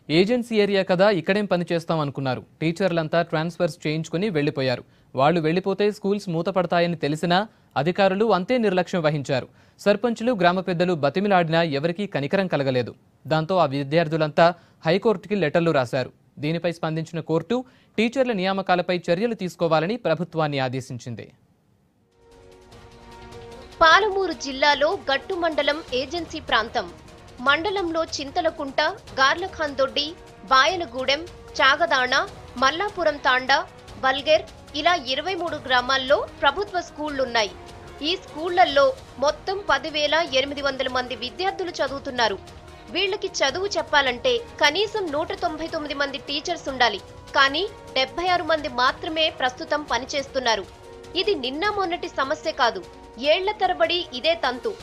Agency area కదా ఇక్కడేం పని చేస్తాం అనుకున్నారు. టీచర్లంతా ట్రాన్స్ఫర్స్ చేయించుకుని వెళ్లిపోయారు. వాళ్ళు వెళ్లిపోతే స్కూల్స్ మూతపడతాయని తెలిసినా అధికారులు అంతే నిర్లక్ష్యం వహించారు. సర్పంచులు, గ్రామ పెద్దలు బతిమిలాడినా ఎవరికీ కనికరం కలగలేదు. దాంతో ఆ విద్యార్థులంతా హైకోర్టుకి లెటర్లు రాశారు. దీనిపై స్పందించిన కోర్టు టీచర్ల నియామకాలపై చర్యలు తీసుకోవాలని ప్రభుత్వాన్ని ఆదేశించింది. పాలమూరు జిల్లాలో గట్టు మండలం ఏజెన్సీ ప్రాంతం. మండలంలో చింతలకుంట, గార్లఖాందొడ్డి, బాయలగూడెం, చాగదాణ, మల్లాపురం తాండా, బల్గేర్ ఇలా 23 గ్రామాల్లో ప్రభుత్వ స్కూళ్లున్నాయి. ఈ స్కూళ్లలో మొత్తం 10,800 మంది విద్యార్థులు చదువుతున్నారు. వీళ్లకి చదువు చెప్పాలంటే కనీసం 199 మంది టీచర్స్ ఉండాలి. కానీ 76 మంది మాత్రమే ప్రస్తుతం పనిచేస్తున్నారు. ఇది నిన్న మొన్నటి సమస్య కాదు, ఏళ్ల తరబడి ఇదే తంతు.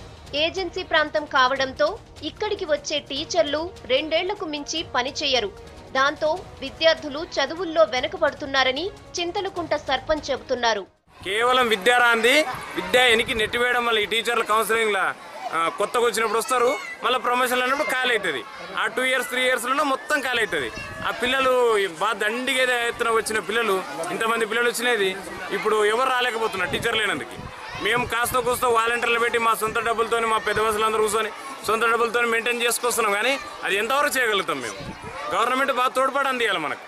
ఏజెన్సీ ప్రాంతం కావడంతో ఇక్కడికి వచ్చే టీచర్లు 2 ఏళ్లకు మించి పనిచేయరు. దాంతో విద్యార్థులు చదువుల్లో వెనుకబడుతున్నారని చింతలకుంట సర్పంచ్ చెబుతున్నారు. కేవలం విద్యారాంది విద్య ఎనికి నెట్టివేయడం వల్ల ఈ టీచర్ల కౌన్సిలింగ్ లా కొత్తగా వచ్చినప్పుడు వస్తారు, మళ్ళీ ప్రమోషన్లు అన్నప్పుడు ఖాళీ అవుతుంది. ఆ 2 years 3 yearsలో మొత్తం ఖాళీ అవుతుంది. ఆ పిల్లలు బాగా దండిగా ఎత్తున వచ్చిన పిల్లలు, ఇంతమంది పిల్లలు వచ్చినది ఇప్పుడు ఎవరు రాలేకపోతున్నారు టీచర్ లేనందుకు. మేము కాస్త కూస్తో వాలంటీర్లు పెట్టి మా సొంత డబ్బులతో, మా పెద్ద బస్సులందరూ కూర్చొని సొంత డబ్బులతో మెయింటైన్ చేసుకొస్తున్నాం. కానీ అది ఎంతవరకు చేయగలుగుతాం? మేము గవర్నమెంట్ బాగా తోడ్పాటు అందియాలి మనకు.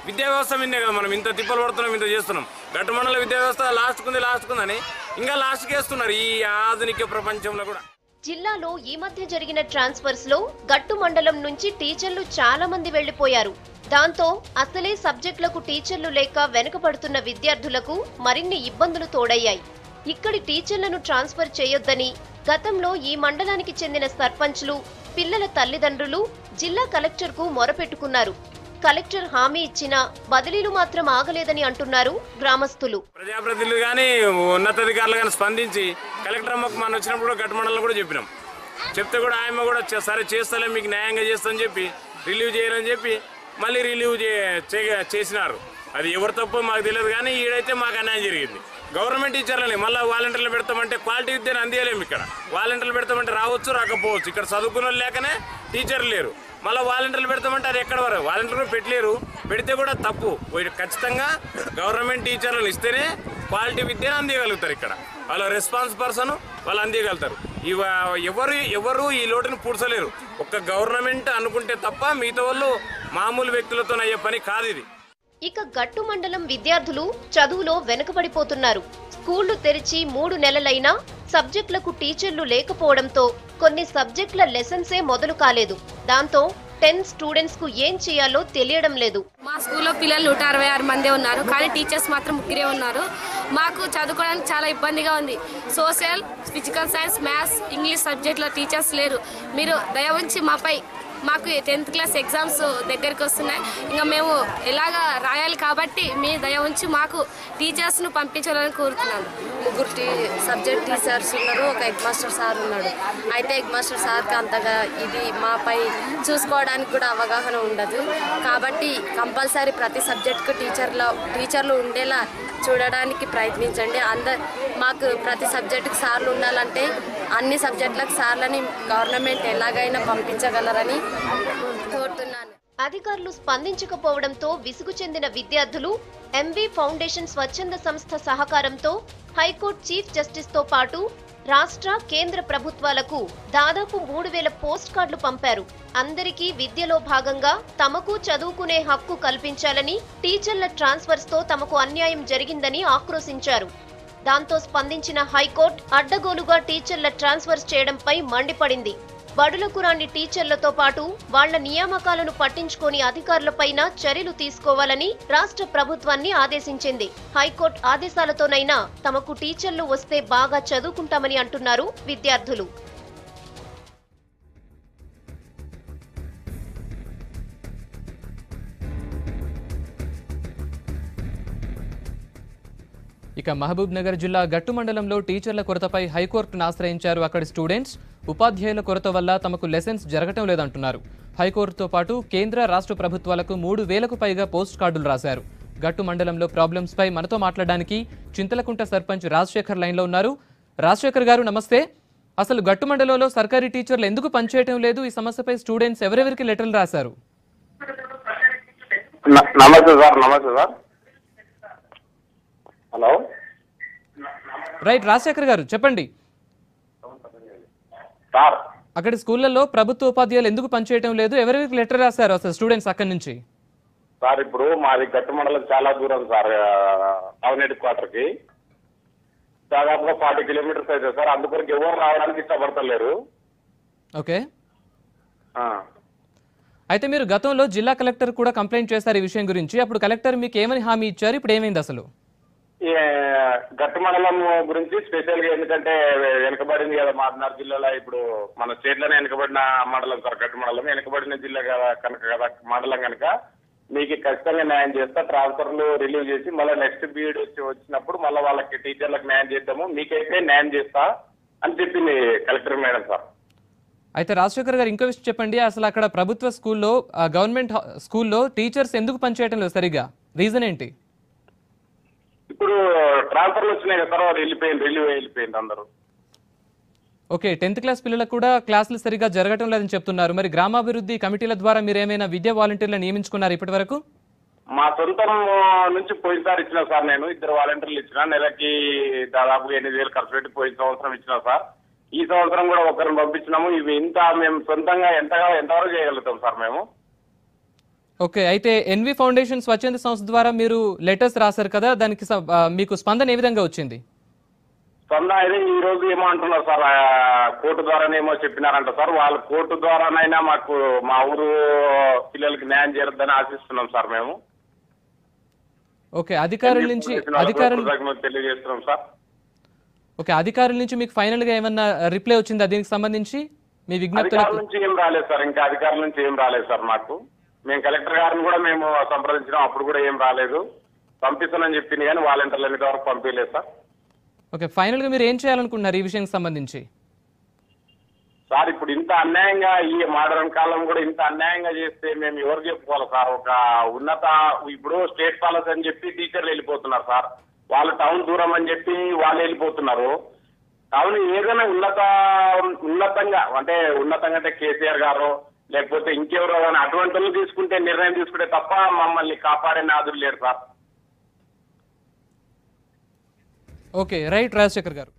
విద్యా వ్యవస్థ మీదే కదా మనం ఇంత తిప్పలు పడుతున్నాం, ఇంత చేస్తున్నాం. గట్టు మండల విద్యా వ్యవస్థ లాస్ట్కుందని ఇంకా లాస్ట్కి వేస్తున్నారు ఈ ఆధునిక ప్రపంచంలో కూడా. జిల్లాలో ఈ మధ్య జరిగిన ట్రాన్స్ఫర్స్ లో గట్టు మండలం నుంచి టీచర్లు చాలా మంది వెళ్లిపోయారు. దాంతో అసలే సబ్జెక్టులకు టీచర్లు లేక వెనుకబడుతున్న విద్యార్థులకు మరిన్ని ఇబ్బందులు తోడయ్యాయి. ఇక్కడి టీచర్లను ట్రాన్స్ఫర్ చేయొద్దని గతంలో ఈ మండలానికి చెందిన సర్పంచ్లు, పిల్లల తల్లిదండ్రులు జిల్లా కలెక్టర్కు మొరపెట్టుకున్నారు. కలెక్టర్ హామీ ఇచ్చినా బదిలీలు మాత్రం ఆగలేదని అంటున్నారు గ్రామస్తులు. ప్రజాప్రతినిధులు కానీ ఉన్నతాధికారులు కానీ స్పందించి కలెక్టర్ అమ్మకు మనం వచ్చినప్పుడు గట్టు మండలం కూడా చెప్పినాం. చెప్తే కూడా ఆయమ్మ కూడా సరే చేస్తలే, మీకు న్యాయంగా చేస్తామని చెప్పి రిలీవ్ చేయాలని చెప్పి మళ్ళీ రిలీవ్ చేసినారు. అది ఎవరు తప్పో మాకు తెలియదు, కానీ ఈడైతే మాకు అన్యాయం జరిగింది. గవర్నమెంట్ టీచర్లని మళ్ళీ వాలంటీర్లు పెడతామంటే క్వాలిటీ విద్యను అందియలేము. ఇక్కడ వాలంటీర్లు పెడతామంటే రావచ్చు, రాకపోవచ్చు. ఇక్కడ చదువుకున్న లేకనే టీచర్లు లేరు. మళ్ళీ వాలంటీర్లు పెడతామంటే అది ఎక్కడ వరకు వాలంటీర్లు పెట్టలేరు. పెడితే కూడా తప్పు. ఖచ్చితంగా గవర్నమెంట్ టీచర్లను ఇస్తేనే క్వాలిటీ విద్యను అందియగలుగుతారు. ఇక్కడ వాళ్ళ రెస్పాన్స్ పర్సన్ వాళ్ళు అందియగలుగుతారు. ఎవరు ఈ లోటును పూడ్చలేరు. ఒక్క గవర్నమెంట్ అనుకుంటే తప్ప మిగతా వాళ్ళు మామూలు వ్యక్తులతో అయ్యే పని కాదు ఇది. ఇక గట్టు మండలం విద్యార్థులు చదువులో వెనుకబడిపోతున్నారు. స్కూళ్లు తెరిచి 3 నెలలైనా సబ్జెక్టులకు టీచర్లు లేకపోవడంతో కొన్ని సబ్జెక్టుల లెసన్సే మొదలు కాలేదు. దాంతో 10 స్టూడెంట్స్ కు ఏం చేయాలో తెలియడం లేదు. మా స్కూల్లో పిల్లలు 166 మందే ఉన్నారు, కానీ టీచర్స్ మాత్రం 3 ఉన్నారు. మాకు చదువుకోవడానికి చాలా ఇబ్బందిగా ఉంది. Social, physical science, maths, English సబ్జెక్టులో టీచర్స్ లేరు. మీరు దయ ఉంచి మాకు 10th క్లాస్ ఎగ్జామ్స్ దగ్గరికి వస్తున్నాయి. ఇంకా మేము ఎలాగా రాయాలి కాబట్టి మీ దయ ఉంచి మాకు టీచర్స్ను పంపించాలని కోరుతున్నాను. 3 సబ్జెక్ట్ టీచర్స్ ఉన్నారు, ఒక హెడ్ మాస్టర్ సార్ ఉన్నాడు. అయితే హెడ్ మాస్టర్ సార్కి అంతగా ఇది మాపై చూసుకోవడానికి కూడా అవగాహన ఉండదు. కాబట్టి కంపల్సరీ ప్రతి సబ్జెక్టుకు టీచర్లు ఉండేలా చూడడానికి ప్రయత్నించండి. మాకు ప్రతి సబ్జెక్టుకి సార్లు ఉండాలంటే అన్ని సబ్జెక్టులకు సార్లని గవర్నమెంట్ ఎలాగైనా పంపించగలరని కోరుతున్నాను. అధికారులు స్పందించకపోవడంతో విసుగు చెందిన విద్యార్థులు ఎంవి ఫౌండేషన్ స్వచ్ఛంద సంస్థ సహకారంతో హైకోర్టు చీఫ్ జస్టిస్ తో పాటు రాష్ట్ర, కేంద్ర ప్రభుత్వాలకు దాదాపు 3,000 పోస్ట్ కార్డులు పంపారు. అందరికీ విద్యలో భాగంగా తమకు చదువుకునే హక్కు కల్పించాలని, టీచర్ల ట్రాన్స్ఫర్స్ తో తమకు అన్యాయం జరిగిందని ఆక్రోశించారు. దాంతో స్పందించిన హైకోర్టు అడ్డగోలుగా టీచర్ల ట్రాన్స్ఫర్స్ చేయడంపై మండిపడింది. బడులకు రాని టీచర్లతో పాటు వాళ్ల నియామకాలను పట్టించుకోని అధికారులపైన చర్యలు తీసుకోవాలని రాష్ట్ర ప్రభుత్వాన్ని ఆదేశించింది. హైకోర్టు ఆదేశాలతోనైనా తమకు టీచర్లు వస్తే బాగా చదువుకుంటామని అంటున్నారు విద్యార్థులు. ఇక మహబూబ్ నగర్ జిల్లా గట్టు మండలంలో టీచర్ల కొరతపై హైకోర్టును ఆశ్రయించారు అక్కడి స్టూడెంట్స్. ఉపాధ్యాయుల కొరత వల్ల తమకు లెసన్స్ జరగటం లేదంటున్నారు. హైకోర్టుతో పాటు కేంద్ర, రాష్ట్ర ప్రభుత్వాలకు 3,000కు పైగా పోస్ట్ కార్డులు రాశారు. గట్టు మండలంలో ప్రాబ్లమ్స్ పై మనతో మాట్లాడడానికి చింతలకుంట సర్పంచ్ రాజశేఖర్ లైన్లో ఉన్నారు. రాజశేఖర్ గారు నమస్తే. అసలు గట్టు మండలంలో సర్కారీ టీచర్లు ఎందుకు పనిచేయటం లేదు? ఈ సమస్యపై స్టూడెంట్స్ ఎవరెవరికి లెటర్లు రాశారు? నమస్తే సార్. నమస్తే సార్. హలో. రైట్, రాజశేఖర్ గారు చెప్పండి. సార్ అక్కడ స్కూళ్ళల్లో ప్రభుత్వ ఉపాధ్యాయులు ఎందుకు పనిచేయటం లేదు? ఎవరికి లెటర్ రాశారు అసలు స్టూడెంట్స్ అక్కడి నుంచి? సార్ ఇప్పుడు మాది గట్టు మండలం చాలా దూరం సార్, టౌన్ హెడ్ క్వార్టర్కి దాదాపుగా 40 కిలోమీటర్స్ అయితే సార్. అందుకొరకు ఎవరు రావడానికి ఇష్టపడతలేరు. ఓకే, ఆ. అయితే మీరు గతంలో జిల్లా కలెక్టర్ కూడా కంప్లైంట్ చేశారు ఈ విషయం గురించి. అప్పుడు కలెక్టర్ మీకు ఏమని హామీ ఇచ్చారు? ఇప్పుడు ఏమైంది అసలు? ఈ గట్టు మండలం గురించి స్పెషల్ గా ఎందుకంటే వెనుకబడింది కదా మాదినార్ జిల్లాలో. ఇప్పుడు మన స్టేట్ లోనే వెనుకబడిన మండలం సార్ గట్టు మండలం. వెనుకబడిన జిల్లా కనుక కదా మండలం కనుక మీకు ఖచ్చితంగా న్యాయం చేస్తా. ట్రాన్స్ఫర్లు రిలీవ్ చేసి మళ్ళీ నెక్స్ట్ బీఈడి వచ్చినప్పుడు మళ్ళీ వాళ్ళకి టీచర్లకు న్యాయం చేద్దాము, మీకైతే న్యాయం చేస్తా అని చెప్పింది కలెక్టర్ మేడం సార్. అయితే రాజశేఖర్ గారు ఇంకో విషయం చెప్పండి. అసలు అక్కడ ప్రభుత్వ స్కూల్లో, గవర్నమెంట్ స్కూల్లో టీచర్స్ ఎందుకు పనిచేయటం లేదు సరిగా? రీజన్ ఏంటి? ఇప్పుడు ట్రాన్స్ఫర్లు వచ్చినాయి కదా సార్, వాళ్ళు వెళ్ళిపోయింది అందరూ. ఓకే, 10th క్లాస్ పిల్లలకు కూడా క్లాసులు సరిగా జరగటం లేదని చెప్తున్నారు. మరి గ్రామాభివృద్ధి కమిటీల ద్వారా మీరు ఏమైనా విద్యా వాలంటీర్లను నియమించుకున్నారు ఇప్పటి వరకు? మా సొంతం నుంచి పోయినసారి ఇచ్చిన సార్, నేను 2 వాలంటీర్లు ఇచ్చిన. నెలకి దాదాపు 8,000 ఖర్చు పెట్టి పోయిన సంవత్సరం ఇచ్చిన సార్. ఈ సంవత్సరం కూడా ఒకరిని పంపించినాము. ఇవి ఇంత మేము సొంతంగా ఎంతవరకు చేయగలుగుతాం సార్ మేము? ఓకే, అయితే ఎన్వి ఫౌండేషన్ స్వచ్ఛంద సంస్థ ద్వారా మీరు లెటర్స్ రాశారు కదా, దానికి మీకు స్పందన ఏ విధంగా వచ్చింది? స్పందన అయితే ఈ రోజు ఏమో అంటున్నారు సార్, కోర్టు ద్వారానేమో చెప్పినారంట సార్. వాళ్ళు కోర్టు ద్వారానైనా మాకు మా ఊరు పిల్లలకి న్యాయం చేరద్దని ఆశిస్తున్నాం సార్ మేము. ఓకే, అధికారుల నుంచి తెలియజేస్తున్నాం సార్. ఓకే, అధికారుల నుంచి మీకు ఫైనల్ గా ఏమన్నా రిప్లై వచ్చిందా దీనికి సంబంధించి? మీ విజ్ఞప్తుల నుంచి ఏం రాలేదు సార్, ఇంకా అధికారుల నుంచి ఏం రాలేదు సార్ మాకు. మేము కలెక్టర్ గారిని కూడా మేము సంప్రదించినాం, అప్పుడు కూడా ఏం రాలేదు. పంపిస్తానని చెప్పింది కానీ వాలంటీర్లు అనేది వరకు పంపించలేదు సార్. ఓకే, ఫైనల్ గా మీరు ఏం చేయాలనుకుంటున్నారు ఈ విషయానికి సంబంధించి? సార్ ఇప్పుడు ఇంత అన్యాయంగా ఈ మోడర్న్ కాలం కూడా ఇంత అన్యాయంగా చేస్తే మేము ఎవరు చెప్పుకోవాలి సార్? ఒక ఉన్నత ఇప్పుడు స్టేట్ పాలసీ అని చెప్పి టీచర్లు వెళ్ళిపోతున్నారు సార్. వాళ్ళు టౌన్ దూరం అని చెప్పి వాళ్ళు వెళ్ళిపోతున్నారు. టౌన్ ఏదైనా ఉన్నతంగా అంటే కేసీఆర్ గారు లేకపోతే ఇంకెవరో కానీ అటువంటి వాళ్ళు తీసుకుంటే నిర్ణయం తీసుకుంటే తప్ప మమ్మల్ని కాపాడే నాదులు లేరు సార్. ఓకే, రైట్ రాజశేఖర్ గారు.